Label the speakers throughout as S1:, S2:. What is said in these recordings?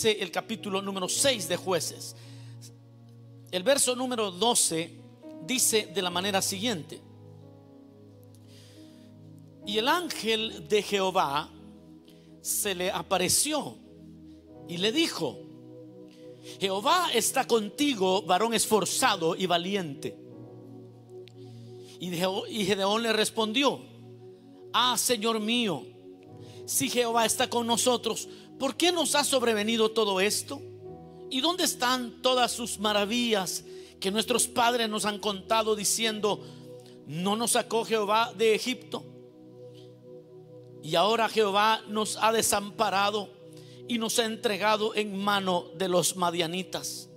S1: El capítulo número 6 de Jueces. El verso número 12 dice de la manera siguiente: y el ángel de Jehová se le apareció y le dijo: Jehová está contigo, varón esforzado y valiente. Y Gedeón le respondió: ah, Señor mío, si Jehová está con nosotros, ¿por qué nos ha sobrevenido todo esto? ¿Y dónde están todas sus maravillas que nuestros padres nos han contado, diciendo: ¿no nos sacó Jehová de Egipto? Y ahora Jehová nos ha desamparado y nos ha entregado en mano de los madianitas.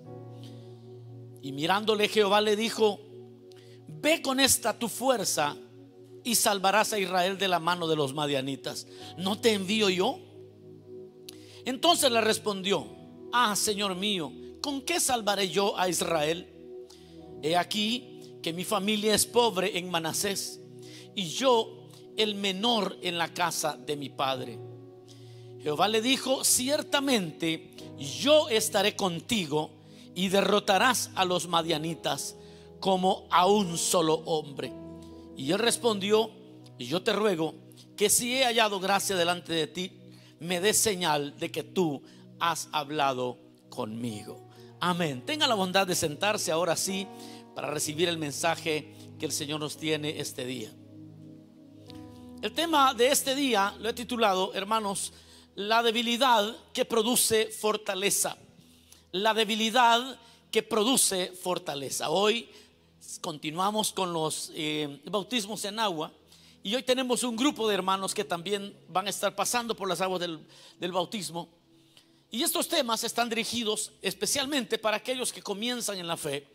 S1: Y mirándole Jehová le dijo: ve con esta tu fuerza y salvarás a Israel de la mano de los madianitas. ¿No te envío yo? Entonces le respondió: ah, Señor mío, ¿con qué salvaré yo a Israel? He aquí que mi familia es pobre en Manasés, y yo el menor en la casa de mi padre. Jehová le dijo: ciertamente yo estaré contigo y derrotarás a los madianitas como a un solo hombre. Y él respondió: yo te ruego que si he hallado gracia delante de ti, me des señal de que tú has hablado conmigo. Amén. Tenga la bondad de sentarse ahora sí para recibir el mensaje que el Señor nos tiene este día. El tema de este día lo he titulado, hermanos, la debilidad que produce fortaleza. La debilidad que produce fortaleza. Hoy continuamos con los bautismos en agua. Y hoy tenemos un grupo de hermanos que también van a estar pasando por las aguas del bautismo. Y estos temas están dirigidos especialmente para aquellos que comienzan en la fe,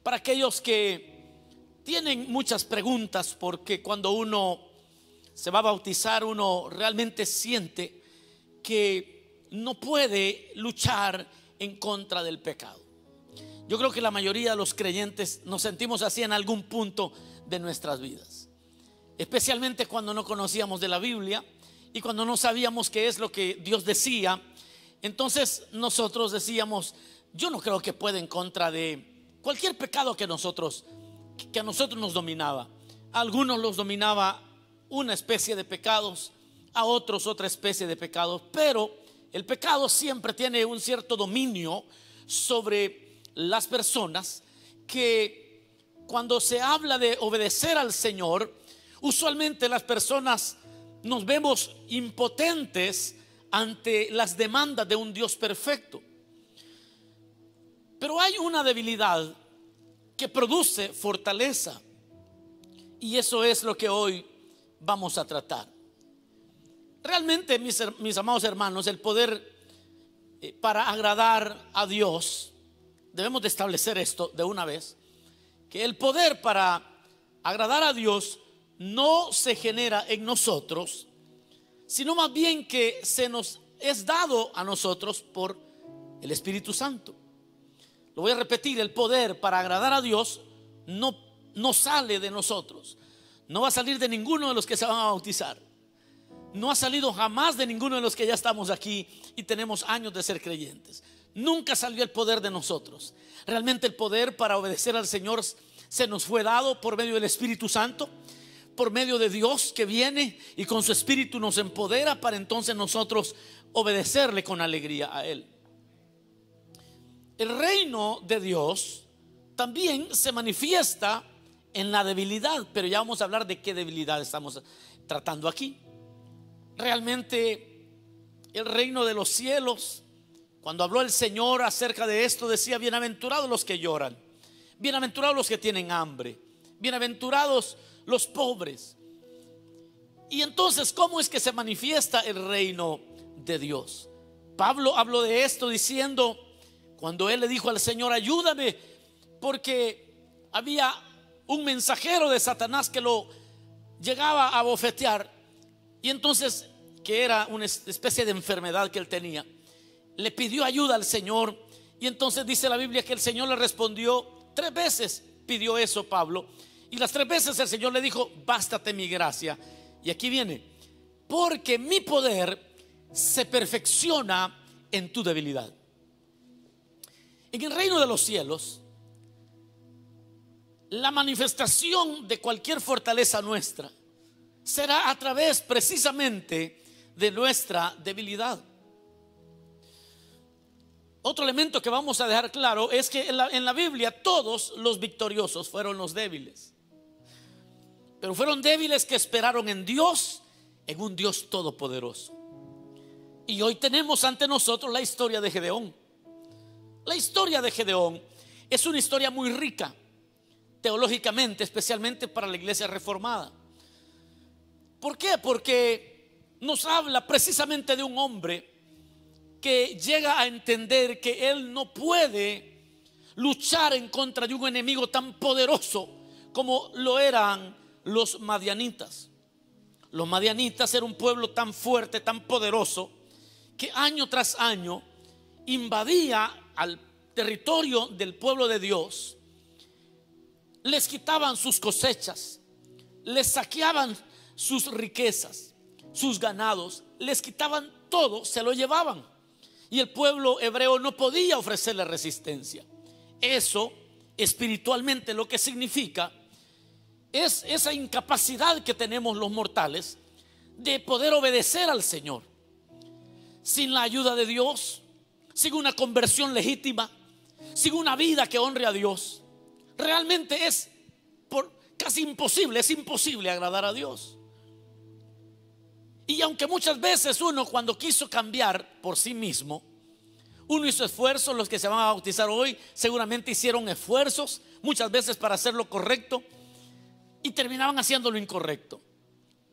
S1: para aquellos que tienen muchas preguntas, porque cuando uno se va a bautizar, uno realmente siente que no puede luchar en contra del pecado. Yo creo que la mayoría de los creyentes nos sentimos así en algún punto de nuestras vidas, especialmente cuando no conocíamos de la Biblia y cuando no sabíamos qué es lo que Dios decía. Entonces nosotros decíamos: yo no creo que pueda en contra de cualquier pecado que a nosotros nos dominaba. A algunos los dominaba una especie de pecados, a otros otra especie de pecados, pero el pecado siempre tiene un cierto dominio sobre las personas, que cuando se habla de obedecer al Señor, usualmente las personas nos vemos impotentes ante las demandas de un Dios perfecto. Pero hay una debilidad que produce fortaleza, y eso es lo que hoy vamos a tratar. Realmente, mis amados hermanos, el poder para agradar a Dios, debemos de establecer esto de una vez, que el poder para agradar a Dios no se genera en nosotros, sino más bien que se nos es dado a nosotros por el Espíritu Santo. Lo voy a repetir: el poder para agradar a Dios no sale de nosotros, no va a salir de ninguno de los que se van a bautizar, no ha salido jamás de ninguno de los que ya estamos aquí y tenemos años de ser creyentes. Nunca salió el poder de nosotros. Realmente el poder para obedecer al Señor se nos fue dado por medio del Espíritu Santo, por medio de Dios que viene y con su Espíritu nos empodera para entonces nosotros obedecerle con alegría a Él. El reino de Dios también se manifiesta en la debilidad, pero ya vamos a hablar de qué debilidad estamos tratando aquí. Realmente el reino de los cielos, cuando habló el Señor acerca de esto, decía: bienaventurados los que lloran, bienaventurados los que tienen hambre, bienaventurados los pobres. Y entonces, ¿cómo es que se manifiesta el reino de Dios? Pablo habló de esto diciendo, cuando él le dijo al Señor: ayúdame, porque había un mensajero de Satanás que lo llegaba a bofetear, y entonces, que era una especie de enfermedad que él tenía, le pidió ayuda al Señor. Y entonces dice la Biblia que el Señor le respondió 3 veces. Pidió eso Pablo, y las 3 veces el Señor le dijo: bástate mi gracia. Y aquí viene: porque mi poder se perfecciona en tu debilidad. En el reino de los cielos, la manifestación de cualquier fortaleza nuestra será a través precisamente de nuestra debilidad. Otro elemento que vamos a dejar claro es que en la Biblia todos los victoriosos fueron los débiles, pero fueron débiles que esperaron en Dios, en un Dios todopoderoso. Y hoy tenemos ante nosotros la historia de Gedeón. La historia de Gedeón es una historia muy rica teológicamente, especialmente para la iglesia reformada. ¿Por qué? Porque nos habla precisamente de un hombre que llega a entender que él no puede luchar en contra de un enemigo tan poderoso como lo eran los madianitas. Los madianitas eran un pueblo tan fuerte, tan poderoso, que año tras año invadía al territorio del pueblo de Dios. Les quitaban sus cosechas, les saqueaban sus riquezas, sus ganados, les quitaban todo, se lo llevaban. Y el pueblo hebreo no podía ofrecerle resistencia. Eso espiritualmente lo que significa es esa incapacidad que tenemos los mortales de poder obedecer al Señor. Sin la ayuda de Dios, sin una conversión legítima, sin una vida que honre a Dios, realmente es casi imposible, es imposible agradar a Dios. Y aunque muchas veces uno, cuando quiso cambiar por sí mismo, uno hizo esfuerzos, los que se van a bautizar hoy seguramente hicieron esfuerzos muchas veces para hacer lo correcto y terminaban haciendo lo incorrecto.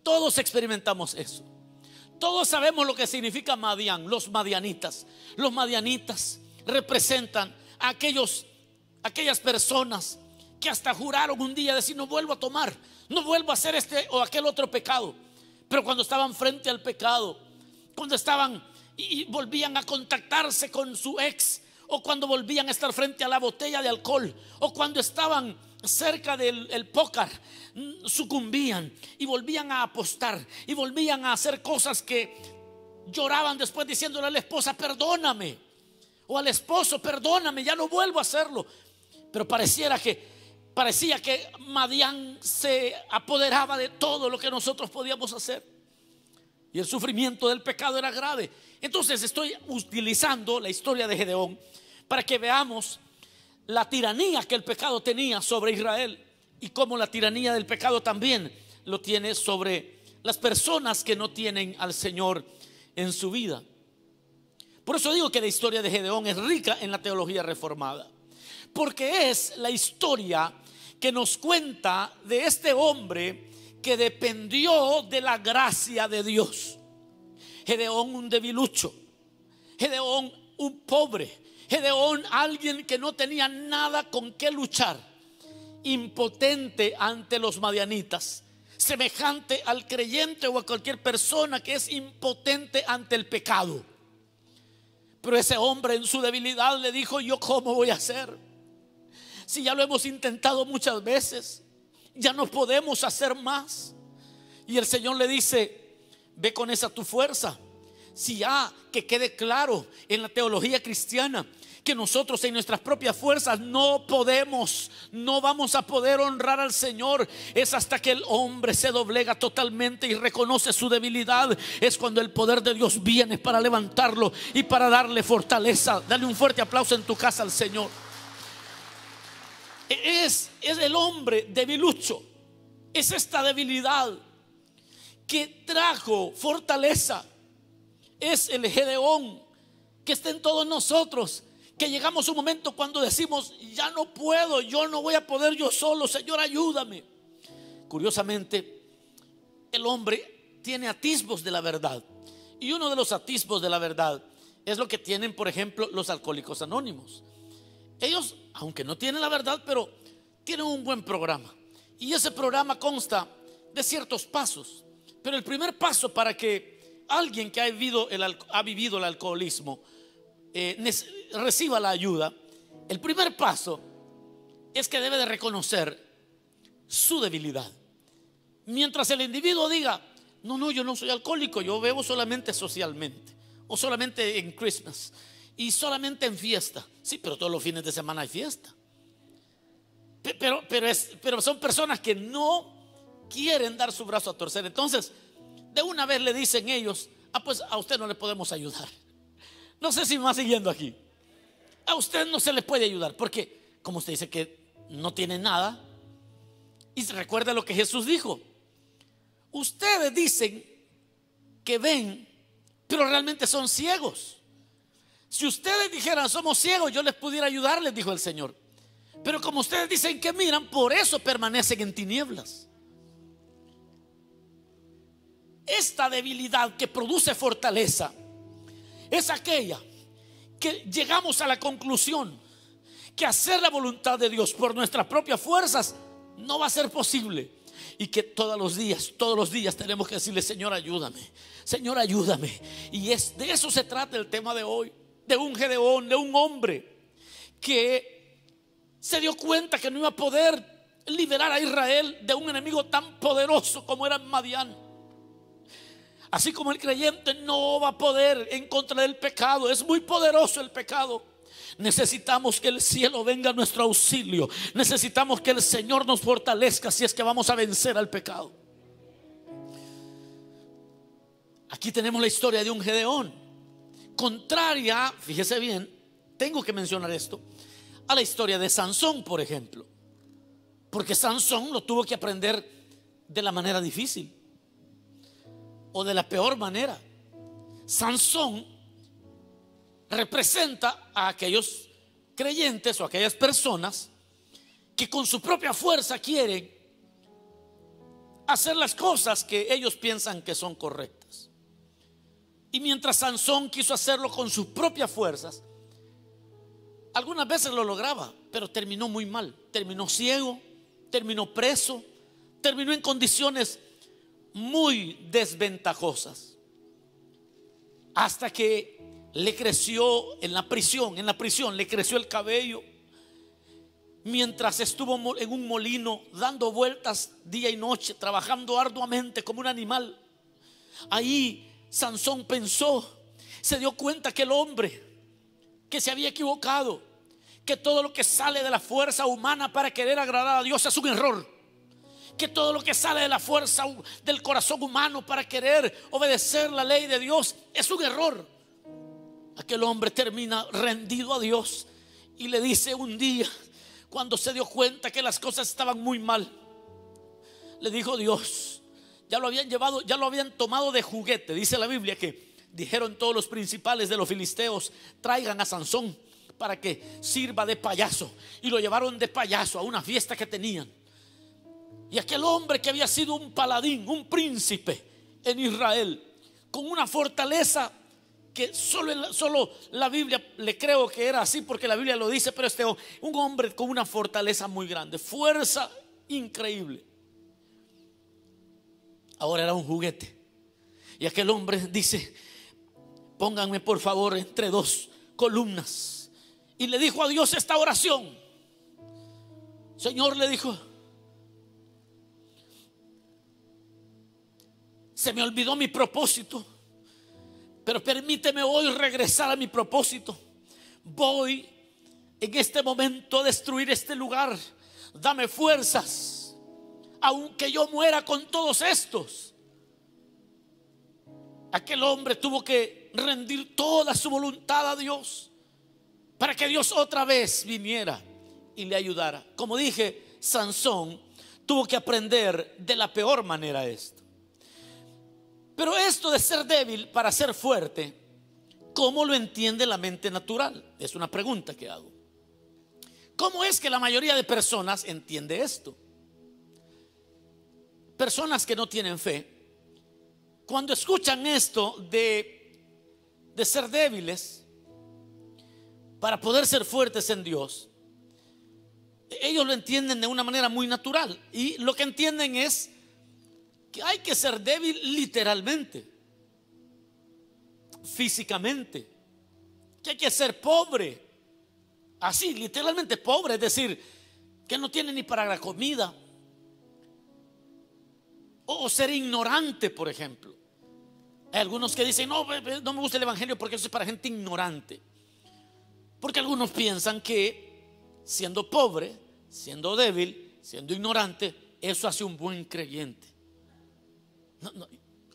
S1: Todos experimentamos eso. Todos sabemos lo que significa Madián, los madianitas. Los madianitas representan a aquellas personas que hasta juraron un día decir: no vuelvo a tomar, no vuelvo a hacer este o aquel otro pecado. Pero cuando estaban frente al pecado, cuando estaban y volvían a contactarse con su ex, o cuando volvían a estar frente a la botella de alcohol, o cuando estaban cerca del póker, sucumbían y volvían a apostar y volvían a hacer cosas que lloraban después, diciéndole a la esposa: perdóname, o al esposo: perdóname, ya no vuelvo a hacerlo. Pero parecía que Madián se apoderaba de todo lo que nosotros podíamos hacer, y el sufrimiento del pecado era grave. Entonces estoy utilizando la historia de Gedeón para que veamos la tiranía que el pecado tenía sobre Israel, y cómo la tiranía del pecado también lo tiene sobre las personas que no tienen al Señor en su vida. Por eso digo que la historia de Gedeón es rica en la teología reformada, porque es la historia que nos cuenta de este hombre que dependió de la gracia de Dios. Gedeón, un debilucho. Gedeón, un pobre. Gedeón, alguien que no tenía nada con qué luchar, impotente ante los madianitas, semejante al creyente o a cualquier persona que es impotente ante el pecado. Pero ese hombre en su debilidad le dijo: ¿yo cómo voy a hacer? Si ya lo hemos intentado muchas veces, ya no podemos hacer más. Y el Señor le dice: ve con esa tu fuerza. Si ya que quede claro en la teología cristiana que nosotros en nuestras propias fuerzas no podemos, no vamos a poder honrar al Señor, es hasta que el hombre se doblega totalmente y reconoce su debilidad, es cuando el poder de Dios viene para levantarlo y para darle fortaleza. Dale un fuerte aplauso en tu casa al Señor. Es el hombre debilucho, es esta debilidad que trajo fortaleza. Es el Gedeón que está en todos nosotros, que llegamos a un momento cuando decimos: ya no puedo, yo no voy a poder yo solo, Señor, ayúdame. Curiosamente, el hombre tiene atisbos de la verdad, y uno de los atisbos de la verdad es lo que tienen, por ejemplo, los alcohólicos anónimos. Ellos, aunque no tienen la verdad, pero tienen un buen programa, y ese programa consta de ciertos pasos. Pero el primer paso para que alguien que ha vivido el alcoholismo reciba la ayuda, el primer paso es que debe de reconocer su debilidad. Mientras el individuo diga: no, yo no soy alcohólico, yo bebo solamente socialmente, o solamente en Christmas, y solamente en fiesta. Sí, pero todos los fines de semana hay fiesta. Pero son personas que no quieren dar su brazo a torcer. Entonces, de una vez le dicen ellos: pues a usted no le podemos ayudar. No sé si me va siguiendo aquí. A usted no se le puede ayudar, porque como usted dice que no tiene nada. Y se recuerda lo que Jesús dijo: ustedes dicen que ven, pero realmente son ciegos. Si ustedes dijeran somos ciegos, yo les pudiera ayudar, les dijo el Señor. Pero como ustedes dicen que miran, por eso permanecen en tinieblas. Esta debilidad que produce fortaleza es aquella que llegamos a la conclusión que hacer la voluntad de Dios por nuestras propias fuerzas no va a ser posible, y que todos los días tenemos que decirle: Señor, ayúdame, Señor, ayúdame. Y de eso se trata el tema de hoy, de un Gedeón, de un hombre que se dio cuenta que no iba a poder liberar a Israel de un enemigo tan poderoso como era Madián. Así como el creyente no va a poder en contra del pecado, es muy poderoso el pecado. Necesitamos que el cielo venga a nuestro auxilio. Necesitamos que el Señor nos fortalezca si es que vamos a vencer al pecado. Aquí tenemos la historia de un Gedeón, contraria, fíjese bien, tengo que mencionar esto, a la historia de Sansón, por ejemplo. Porque Sansón lo tuvo que aprender de la manera difícil, o de la peor manera. Sansón representa a aquellos creyentes o aquellas personas que con su propia fuerza quieren hacer las cosas que ellos piensan que son correctas. Y mientras Sansón quiso hacerlo con sus propias fuerzas, algunas veces lo lograba, pero terminó muy mal. Terminó ciego, terminó preso, terminó en condiciones muy desventajosas, hasta que le creció en la prisión le creció el cabello, mientras estuvo en un molino dando vueltas día y noche, trabajando arduamente como un animal. Ahí Sansón pensó, se dio cuenta que el hombre que se había equivocado, que todo lo que sale de la fuerza humana para querer agradar a Dios es un error, que todo lo que sale de la fuerza del corazón humano para querer obedecer la ley de Dios es un error. Aquel hombre termina rendido a Dios y le dice un día, cuando se dio cuenta que las cosas estaban muy mal, le dijo: Dios, ya lo habían llevado, ya lo habían tomado de juguete. Dice la Biblia que dijeron todos los principales de los filisteos: traigan a Sansón para que sirva de payaso. Y lo llevaron de payaso a una fiesta que tenían. Y aquel hombre que había sido un paladín, un príncipe en Israel, con una fortaleza que solo la Biblia le creo que era así, porque la Biblia lo dice, pero un hombre con una fortaleza muy grande, fuerza increíble, ahora era un juguete. Y aquel hombre dice: pónganme por favor entre dos columnas. Y le dijo a Dios esta oración: Señor, le dijo, se me olvidó mi propósito, pero permíteme hoy regresar a mi propósito. Voy en este momento a destruir este lugar. Dame fuerzas, aunque yo muera con todos estos. Aquel hombre tuvo que rendir toda su voluntad a Dios para que Dios otra vez viniera y le ayudara. Como dije, Sansón tuvo que aprender de la peor manera esto. Pero esto de ser débil para ser fuerte, ¿cómo lo entiende la mente natural? Es una pregunta que hago. ¿Cómo es que la mayoría de personas entiende esto? Personas que no tienen fe, cuando escuchan esto de ser débiles para poder ser fuertes en Dios, ellos lo entienden de una manera muy natural. Y lo que entienden es que hay que ser débil literalmente, físicamente, que hay que ser pobre, así literalmente pobre, es decir, que no tiene ni para la comida, o ser ignorante, por ejemplo. Hay algunos que dicen, no, no me gusta el evangelio porque eso es para gente ignorante. Porque algunos piensan que siendo pobre, siendo débil, siendo ignorante, eso hace un buen creyente. No,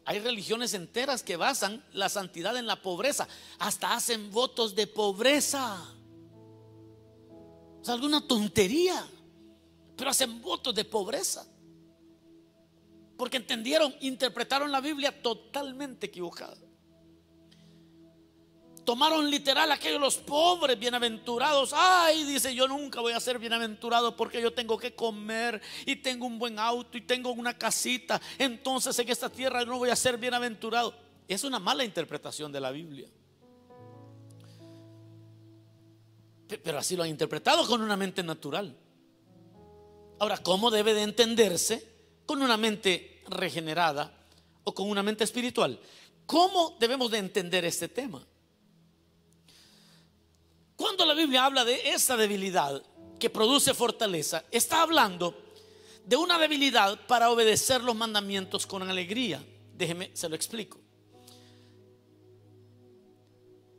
S1: hay religiones enteras que basan la santidad en la pobreza, hasta hacen votos de pobreza. O sea, alguna tontería, pero hacen votos de pobreza porque interpretaron la Biblia totalmente equivocada. Tomaron literal aquellos los pobres, bienaventurados. Ay, dice, yo nunca voy a ser bienaventurado porque yo tengo que comer y tengo un buen auto y tengo una casita. Entonces en esta tierra no voy a ser bienaventurado. Es una mala interpretación de la Biblia. Pero así lo han interpretado con una mente natural. Ahora, ¿cómo debe de entenderse con una mente regenerada o con una mente espiritual? ¿Cómo debemos de entender este tema? Cuando la Biblia habla de esa debilidad que produce fortaleza, está hablando de una debilidad para obedecer los mandamientos con alegría. Déjeme, se lo explico.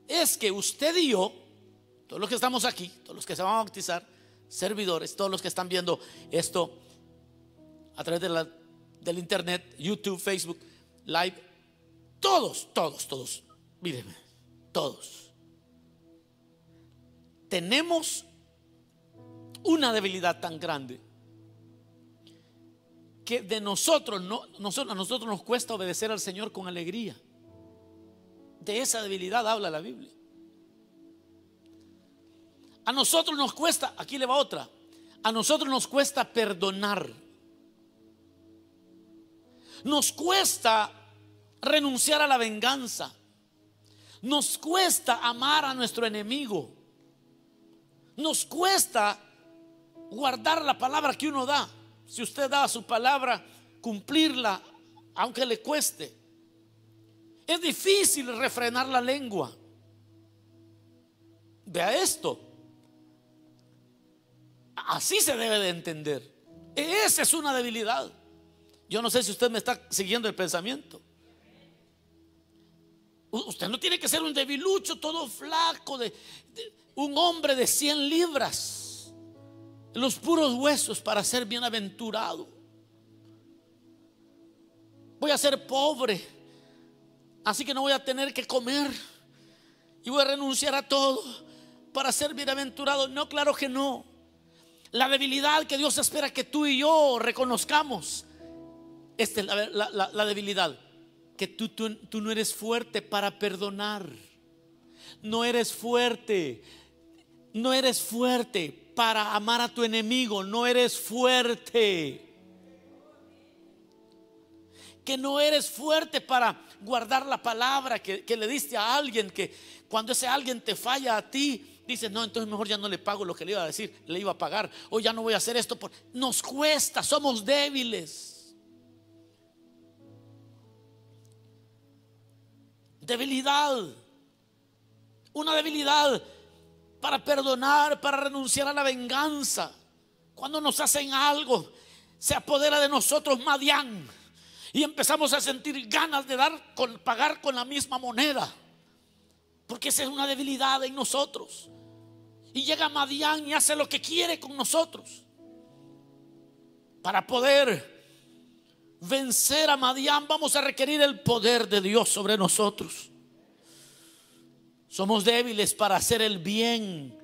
S1: Es que usted y yo, todos los que estamos aquí, todos los que se van a bautizar, servidores, todos los que están viendo esto a través del internet, YouTube, Facebook, Live, todos, mírenme, todos tenemos una debilidad tan grande que a nosotros nos cuesta obedecer al Señor con alegría. De esa debilidad habla la Biblia. A nosotros nos cuesta, aquí le va otra, a nosotros nos cuesta perdonar. Nos cuesta renunciar a la venganza. Nos cuesta amar a nuestro enemigo. Nos cuesta guardar la palabra que uno da. Si usted da su palabra, cumplirla, aunque le cueste. Es difícil refrenar la lengua. Vea esto. Así se debe de entender. Esa es una debilidad. Yo no sé si usted me está siguiendo el pensamiento. Usted no tiene que ser un debilucho, todo flaco, un hombre de 100 libras, los puros huesos para ser bienaventurado. Voy a ser pobre, así que no voy a tener que comer y voy a renunciar a todo para ser bienaventurado. No, claro que no. La debilidad que Dios espera que tú y yo reconozcamos, esta es la debilidad, que tú no eres fuerte para perdonar. No eres fuerte para amar a tu enemigo. No eres fuerte. Que no eres fuerte para guardar la palabra que le diste a alguien, que cuando ese alguien te falla a ti, dices, no, entonces mejor ya no le pago lo que le iba a decir, le iba a pagar, o ya no voy a hacer esto. Nos cuesta, somos débiles. Debilidad, una debilidad para perdonar, para renunciar a la venganza. Cuando nos hacen algo, se apodera de nosotros Madián y empezamos a sentir ganas de pagar con la misma moneda, porque esa es una debilidad en nosotros. Y llega Madián y hace lo que quiere con nosotros. Para poder vencer a Madián, vamos a requerir el poder de Dios sobre nosotros. Somos débiles para hacer el bien,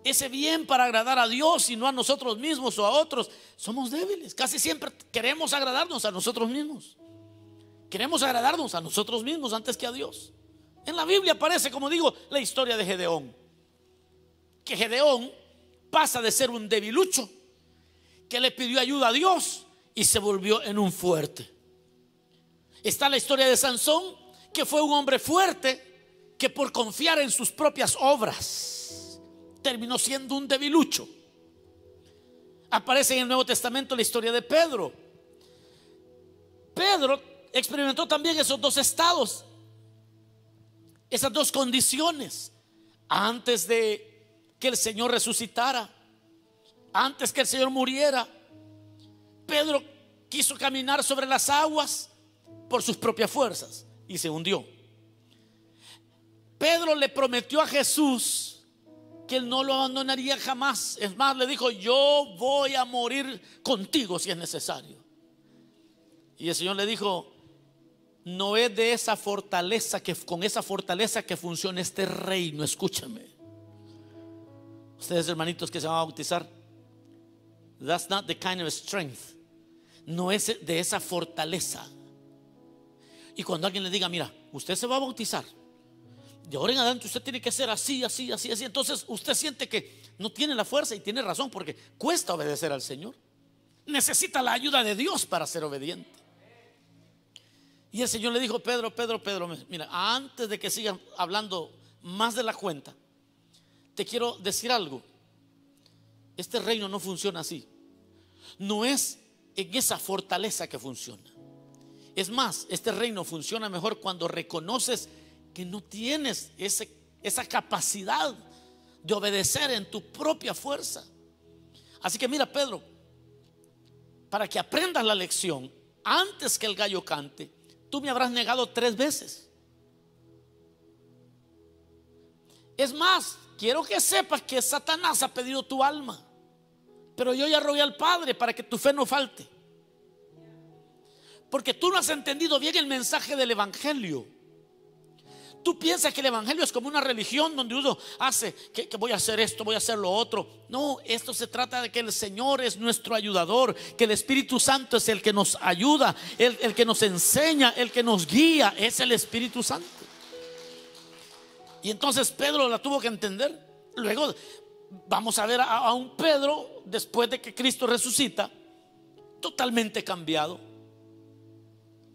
S1: ese bien para agradar a Dios y no a nosotros mismos o a otros. Somos débiles, casi siempre queremos agradarnos a nosotros mismos. Queremos agradarnos a nosotros mismos antes que a Dios. En la Biblia aparece, como digo, la historia de Gedeón. Que Gedeón pasa de ser un debilucho que le pidió ayuda a Dios y se volvió en un fuerte. Está la historia de Sansón, que fue un hombre fuerte, que por confiar en sus propias obras terminó siendo un debilucho. Aparece en el Nuevo Testamento la historia de Pedro. Pedro experimentó también esos dos estados, esas dos condiciones, antes de que el Señor resucitara, antes que el Señor muriera. Pedro quiso caminar sobre las aguas por sus propias fuerzas y se hundió. Pedro le prometió a Jesús que él no lo abandonaría jamás. Es más, le dijo: yo voy a morir contigo si es necesario. Y el Señor le dijo: no es de esa fortaleza con esa fortaleza que funciona este reino. Escúchame, ustedes hermanitos que se van a bautizar, that's not the kind of strength. No es de esa fortaleza. Y cuando alguien le diga: mira, usted se va a bautizar, de ahora en adelante usted tiene que ser así, así, así, así, entonces usted siente que no tiene la fuerza, y tiene razón, porque cuesta obedecer al Señor. Necesita la ayuda de Dios para ser obediente. Y el Señor le dijo: Pedro, mira, antes de que sigan hablando más de la cuenta, te quiero decir algo. Este reino no funciona así. No es en esa fortaleza que funciona. Es más, este reino funciona mejor cuando reconoces que no tienes esa capacidad de obedecer en tu propia fuerza. Así que mira, Pedro, para que aprendas la lección, antes que el gallo cante, tú me habrás negado 3 veces. Es más, quiero que sepas que Satanás ha pedido tu alma, pero yo ya rogué al Padre para que tu fe no falte, porque tú no has entendido bien el mensaje del evangelio. Tú piensas que el evangelio es como una religión donde uno hace que voy a hacer esto, voy a hacer lo otro. No, esto se trata de que el Señor es nuestro ayudador, que el Espíritu Santo es el que nos ayuda, el que nos enseña, el que nos guía, es el Espíritu Santo. Y entonces Pedro la tuvo que entender. Luego vamos a ver a un Pedro, después de que Cristo resucita, totalmente cambiado.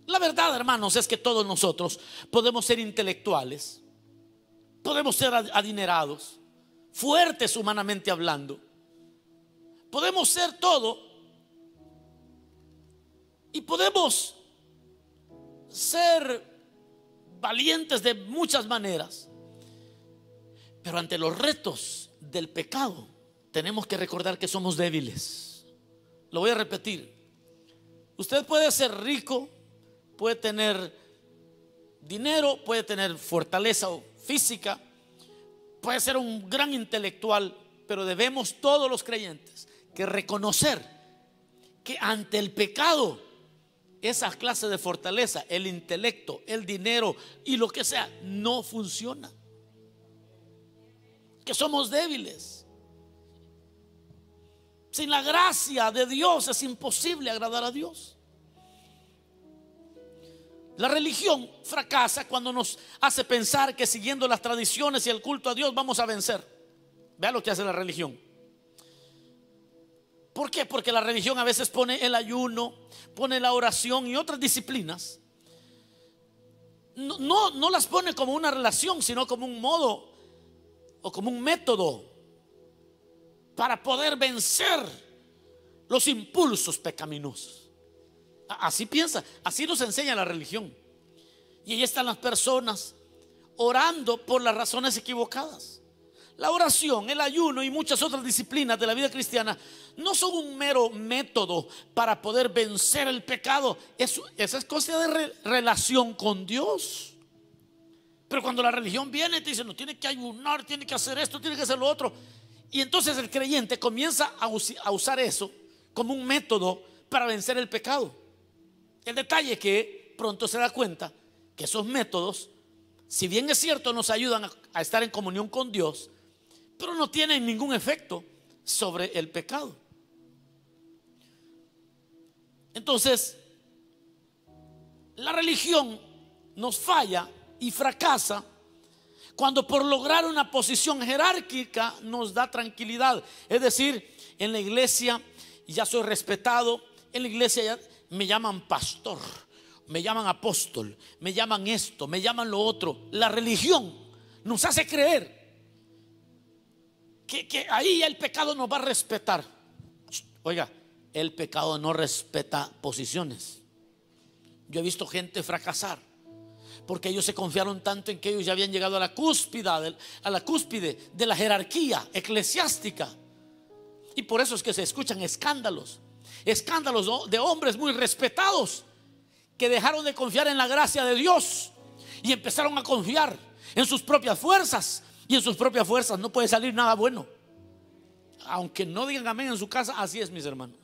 S1: La verdad, hermanos, es que todos nosotros podemos ser intelectuales, podemos ser adinerados, fuertes humanamente hablando, podemos ser todo, y podemos ser valientes de muchas maneras, pero ante los retos del pecado tenemos que recordar que somos débiles. Lo voy a repetir: usted puede ser rico, puede tener dinero, puede tener fortaleza física, puede ser un gran intelectual, pero debemos todos los creyentes que reconocer que ante el pecado, esa clase de fortaleza, el intelecto, el dinero y lo que sea, no funciona, que somos débiles. Sin la gracia de Dios es imposible agradar a Dios. La religión fracasa cuando nos hace pensar que siguiendo las tradiciones y el culto a Dios vamos a vencer. Vea lo que hace la religión. ¿Por qué? Porque la religión a veces pone el ayuno, pone la oración y otras disciplinas. No las pone como una relación, sino como un modo o como un método para poder vencer los impulsos pecaminosos. Así piensa, así nos enseña la religión. Y ahí están las personas orando por las razones equivocadas. La oración, el ayuno y muchas otras disciplinas de la vida cristiana no son un mero método para poder vencer el pecado. Esa es cosa de relación con Dios. Pero cuando la religión viene y te dice: no, tiene que ayunar, tiene que hacer esto, tiene que hacer lo otro, y entonces el creyente comienza a usar eso como un método para vencer el pecado. El detalle es que pronto se da cuenta que esos métodos, si bien es cierto, nos ayudan a estar en comunión con Dios, pero no tienen ningún efecto sobre el pecado. Entonces, la religión nos falla y fracasa cuando por lograr una posición jerárquica nos da tranquilidad. Es decir, en la iglesia ya soy respetado, en la iglesia ya me llaman pastor, me llaman apóstol, me llaman esto, me llaman lo otro. La religión nos hace creer que ahí el pecado nos va a respetar. Oiga, el pecado no respeta posiciones. Yo he visto gente fracasar porque ellos se confiaron tanto en que ellos ya habían llegado a la cúspide de la jerarquía eclesiástica, y por eso es que se escuchan escándalos de hombres muy respetados que dejaron de confiar en la gracia de Dios y empezaron a confiar en sus propias fuerzas. Y en sus propias fuerzas no puede salir nada bueno. Aunque no digan amén en su casa, así es, mis hermanos.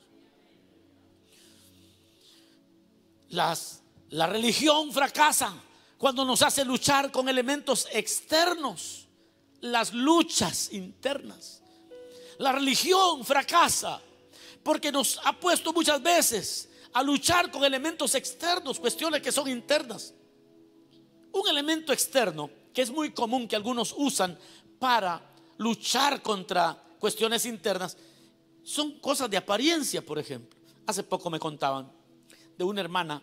S1: La religión fracasa cuando nos hace luchar con elementos externos. Las luchas internas. La religión fracasa porque nos ha puesto muchas veces a luchar con elementos externos, cuestiones que son internas. Un elemento externo que es muy común que algunos usan para luchar contra cuestiones internas son cosas de apariencia. Por ejemplo, hace poco me contaban de una hermana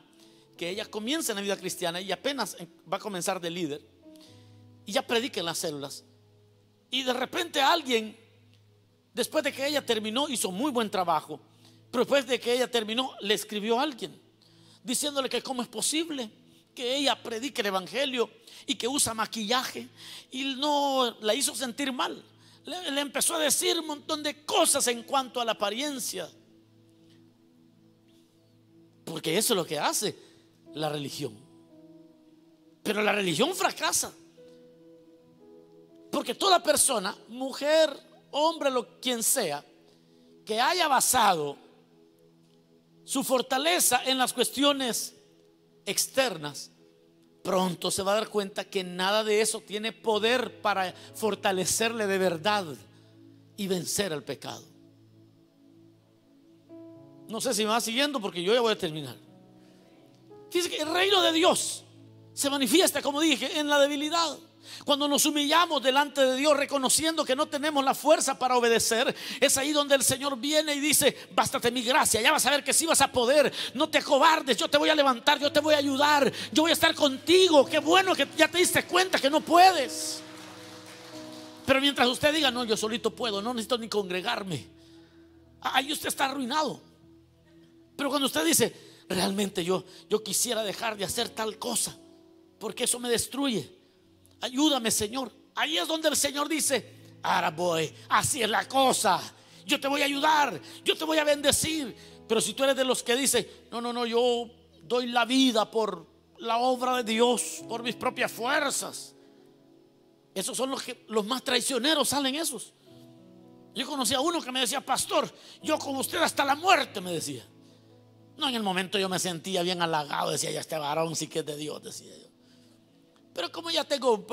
S1: que ella comienza en la vida cristiana y apenas va a comenzar de líder y ya predica en las células, y de repente alguien, después de que ella terminó, hizo muy buen trabajo, pero después de que ella terminó, le escribió a alguien diciéndole que cómo es posible que ella predique el evangelio y que usa maquillaje, y no la hizo sentir mal. Le empezó a decir un montón de cosas en cuanto a la apariencia, porque eso es lo que hace la religión. Pero la religión fracasa, porque toda persona, mujer, hombre, quien sea, que haya basado su fortaleza en las cuestiones externas, pronto se va a dar cuenta que nada de eso tiene poder para fortalecerle de verdad y vencer al pecado. No sé si me va siguiendo, porque yo ya voy a terminar. Fíjense que el reino de Dios se manifiesta, como dije, en la debilidad. Cuando nos humillamos delante de Dios, reconociendo que no tenemos la fuerza para obedecer, es ahí donde el Señor viene y dice: bástate mi gracia, ya vas a ver que sí vas a poder. No te acobardes, yo te voy a levantar, yo te voy a ayudar, yo voy a estar contigo. Qué bueno que ya te diste cuenta que no puedes. Pero mientras usted diga: no, yo solito puedo, no necesito ni congregarme, ahí usted está arruinado. Pero cuando usted dice: realmente yo quisiera dejar de hacer tal cosa, porque eso me destruye, ayúdame, Señor. Ahí es donde el Señor dice: ahora voy, así es la cosa, yo te voy a ayudar, yo te voy a bendecir. Pero si tú eres de los que dice: no, yo doy la vida por la obra de Dios, por mis propias fuerzas, esos son los más traicioneros, salen esos. Yo conocí a uno que me decía: pastor, yo con usted hasta la muerte, me decía. No, en el momento yo me sentía bien halagado, decía: ya este varón sí que es de Dios, decía yo. Pero como ya tengo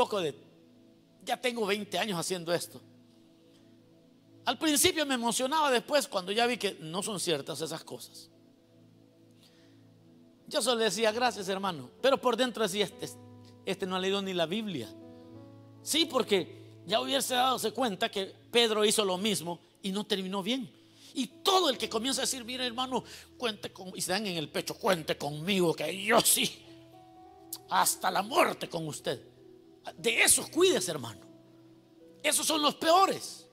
S1: ya tengo 20 años haciendo esto, al principio me emocionaba, después cuando ya vi que no son ciertas esas cosas, yo solo decía: gracias, hermano. Pero por dentro decía: este no ha leído ni la Biblia. Sí, porque ya hubiese dado cuenta que Pedro hizo lo mismo y no terminó bien. Y todo el que comienza a decir: mire, hermano, cuente con, y se dan en el pecho: cuente conmigo, que yo sí, hasta la muerte con usted. De esos cuídese, hermano. Esos son los peores.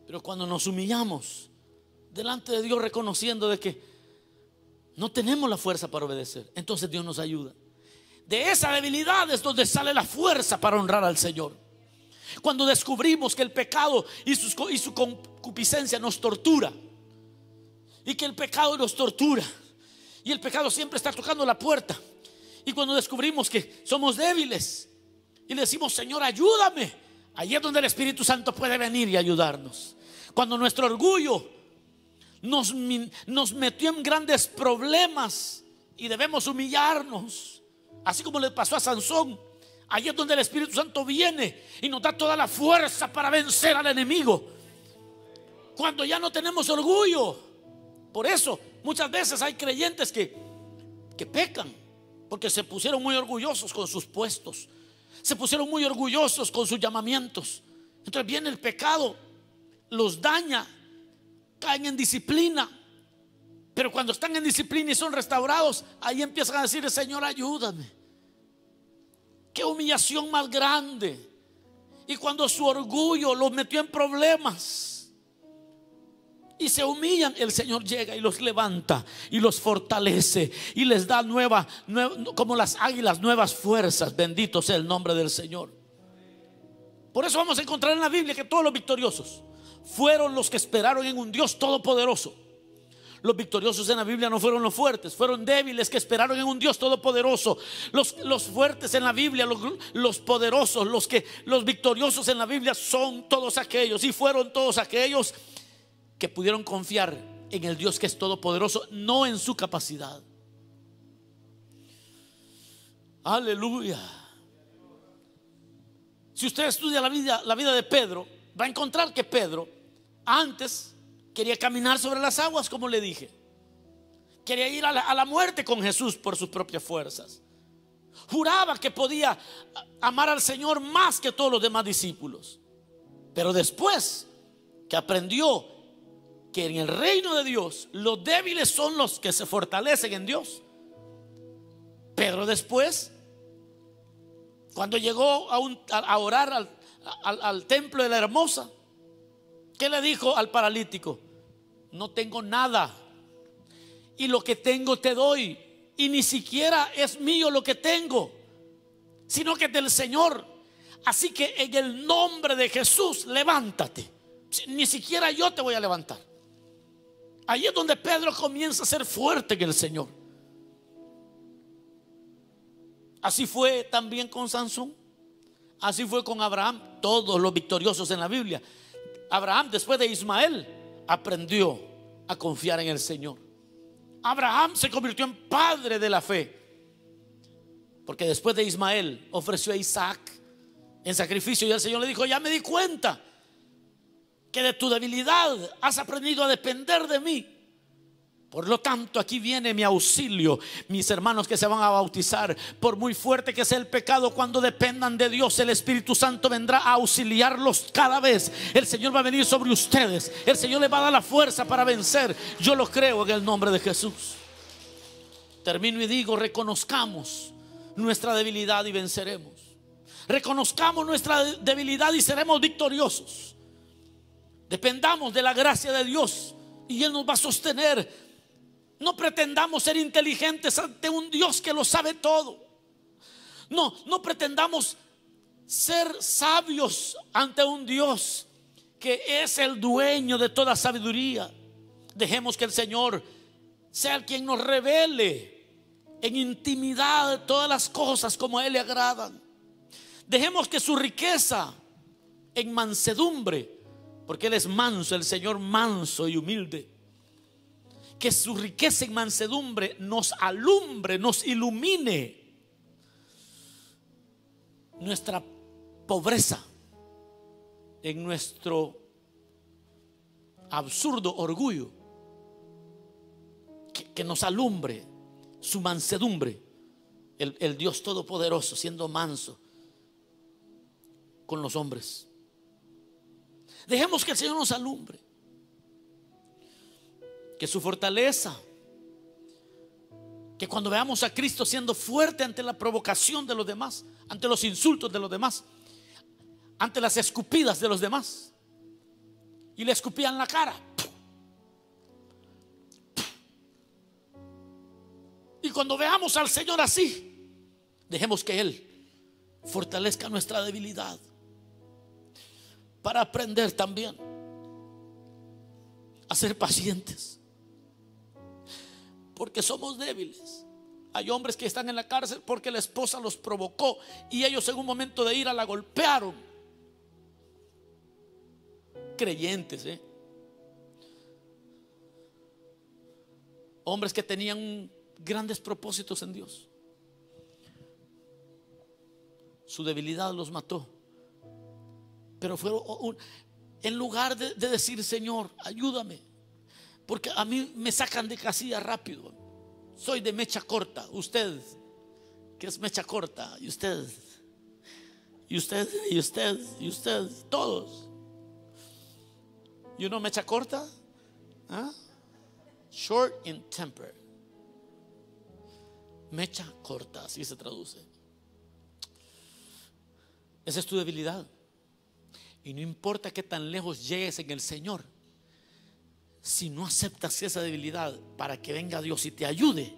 S1: Pero cuando nos humillamos delante de Dios, reconociendo de que no tenemos la fuerza para obedecer, entonces Dios nos ayuda. De esa debilidad es donde sale la fuerza para honrar al Señor. Cuando descubrimos que el pecado y su concupiscencia nos tortura, y que el pecado nos tortura, y el pecado siempre está tocando la puerta, y cuando descubrimos que somos débiles y le decimos: Señor, ayúdame, ahí es donde el Espíritu Santo puede venir y ayudarnos. Cuando nuestro orgullo nos metió en grandes problemas y debemos humillarnos, así como le pasó a Sansón, ahí es donde el Espíritu Santo viene y nos da toda la fuerza para vencer al enemigo. Cuando ya no tenemos orgullo. Por eso muchas veces hay creyentes que pecan, porque se pusieron muy orgullosos con sus puestos, se pusieron muy orgullosos con sus llamamientos. Entonces viene el pecado, los daña, caen en disciplina. Pero cuando están en disciplina y son restaurados, ahí empiezan a decir: Señor, ayúdame. Qué humillación más grande. Y cuando su orgullo los metió en problemas y se humillan, el Señor llega y los levanta y los fortalece y les da como las águilas, nuevas fuerzas. Bendito sea el nombre del Señor. Por eso vamos a encontrar en la Biblia que todos los victoriosos fueron los que esperaron en un Dios todopoderoso, Los victoriosos en la Biblia no fueron los fuertes, fueron débiles que esperaron en un Dios todopoderoso. Los fuertes en la Biblia, los poderosos, los victoriosos en la Biblia son todos aquellos, y fueron todos aquellos que pudieron confiar en el Dios que es todopoderoso, no en su capacidad. Aleluya. Si usted estudia la vida de Pedro, va a encontrar que Pedro antes quería caminar sobre las aguas, como le dije. Quería ir a la muerte con Jesús por sus propias fuerzas. Juraba que podía amar al Señor más que todos los demás discípulos. Pero después que aprendió que en el reino de Dios los débiles son los que se fortalecen en Dios, Pedro después, cuando llegó a orar al templo de la Hermosa, ¿qué le dijo al paralítico? No tengo nada, y lo que tengo te doy, y ni siquiera es mío lo que tengo, sino que es del Señor. Así que en el nombre de Jesús, levántate. Ni siquiera yo te voy a levantar. Ahí es donde Pedro comienza a ser fuerte en el Señor. Así fue también con Sansón, así fue con Abraham. Todos los victoriosos en la Biblia. Abraham, después de Ismael, aprendió a confiar en el Señor. Abraham se convirtió en padre de la fe, porque después de Ismael ofreció a Isaac en sacrificio, y el Señor le dijo: ya me di cuenta que de tu debilidad has aprendido a depender de mí. Por lo tanto, aquí viene mi auxilio. Mis hermanos que se van a bautizar, por muy fuerte que sea el pecado, cuando dependan de Dios, el Espíritu Santo vendrá a auxiliarlos cada vez. El Señor va a venir sobre ustedes. El Señor les va a dar la fuerza para vencer. Yo lo creo en el nombre de Jesús. Termino y digo: reconozcamos nuestra debilidad y venceremos. Reconozcamos nuestra debilidad y seremos victoriosos. Dependamos de la gracia de Dios y Él nos va a sostener. No pretendamos ser inteligentes ante un Dios que lo sabe todo. No pretendamos ser sabios ante un Dios que es el dueño de toda sabiduría. Dejemos que el Señor sea el quien nos revele en intimidad todas las cosas como a Él le agradan. Dejemos que su riqueza en mansedumbre, porque Él es manso, el Señor manso y humilde, que su riqueza en mansedumbre nos alumbre, nos ilumine nuestra pobreza, en nuestro absurdo orgullo, que nos alumbre su mansedumbre, el Dios todopoderoso siendo manso con los hombres. Dejemos que el Señor nos alumbre, que su fortaleza, que cuando veamos a Cristo siendo fuerte ante la provocación de los demás, ante los insultos de los demás, ante las escupidas de los demás, y le escupían la cara, y cuando veamos al Señor así, dejemos que Él fortalezca nuestra debilidad, para aprender también a ser pacientes, porque somos débiles. Hay hombres que están en la cárcel porque la esposa los provocó y ellos en un momento de ira la golpearon. Creyentes, hombres que tenían grandes propósitos en Dios. Su debilidad los mató. Pero fue en lugar de decir: Señor, ayúdame, porque a mí me sacan de casilla rápido. Soy de mecha corta. Usted, que es mecha corta, y usted, todos. ¿Y uno mecha corta? ¿Ah? Short in temper. Mecha corta, así se traduce. Esa es tu debilidad. Y no importa qué tan lejos llegues en el Señor, si no aceptas esa debilidad para que venga Dios y te ayude,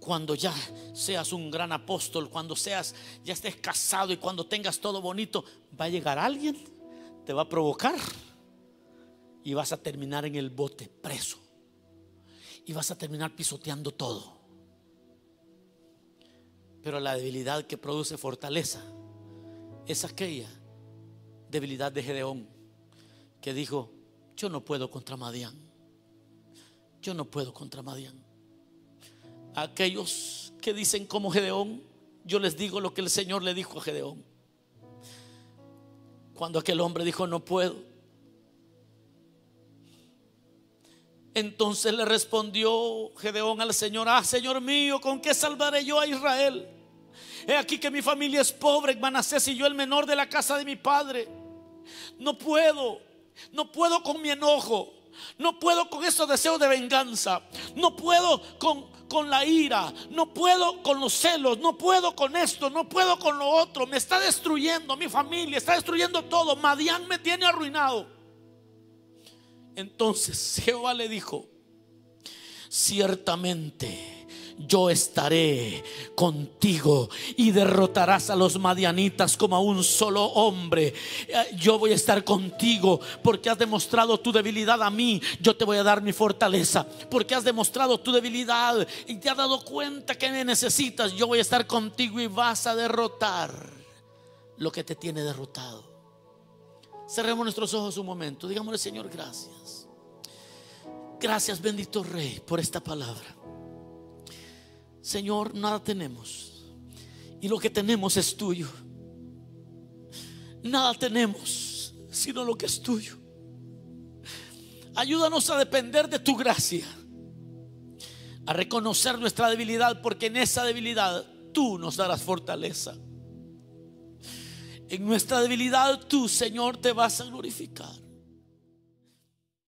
S1: cuando ya seas un gran apóstol, cuando ya estés casado y cuando tengas todo bonito, va a llegar alguien, te va a provocar y vas a terminar en el bote preso. y vas a terminar pisoteando todo. Pero la debilidad que produce fortaleza es aquella debilidad de Gedeón, que dijo: yo no puedo contra Madián. Yo no puedo contra Madián. A aquellos que dicen como Gedeón, yo les digo lo que el Señor le dijo a Gedeón. Cuando aquel hombre dijo: no puedo, entonces le respondió Gedeón al Señor: ah, Señor mío, ¿con qué salvaré yo a Israel? He aquí que mi familia es pobre en Manasés y yo el menor de la casa de mi padre. No puedo con mi enojo, no puedo con esos deseos de venganza, no puedo con la ira, no puedo con los celos, no puedo con esto, no puedo con lo otro. Me está destruyendo mi familia, está destruyendo todo. Madián me tiene arruinado. Entonces Jehová le dijo: ciertamente yo estaré contigo y derrotarás a los madianitas como a un solo hombre. Yo voy a estar contigo porque has demostrado tu debilidad a mí. Yo te voy a dar mi fortaleza porque has demostrado tu debilidad y te has dado cuenta que me necesitas. Yo voy a estar contigo y vas a derrotar lo que te tiene derrotado. Cerremos nuestros ojos un momento. Digámosle: Señor, gracias. Gracias, bendito Rey, por esta palabra. Señor, nada tenemos y lo que tenemos es tuyo. Nada tenemos sino lo que es tuyo. Ayúdanos a depender de tu gracia, a reconocer nuestra debilidad, porque en esa debilidad tú nos darás fortaleza. En nuestra debilidad tú, Señor, te vas a glorificar.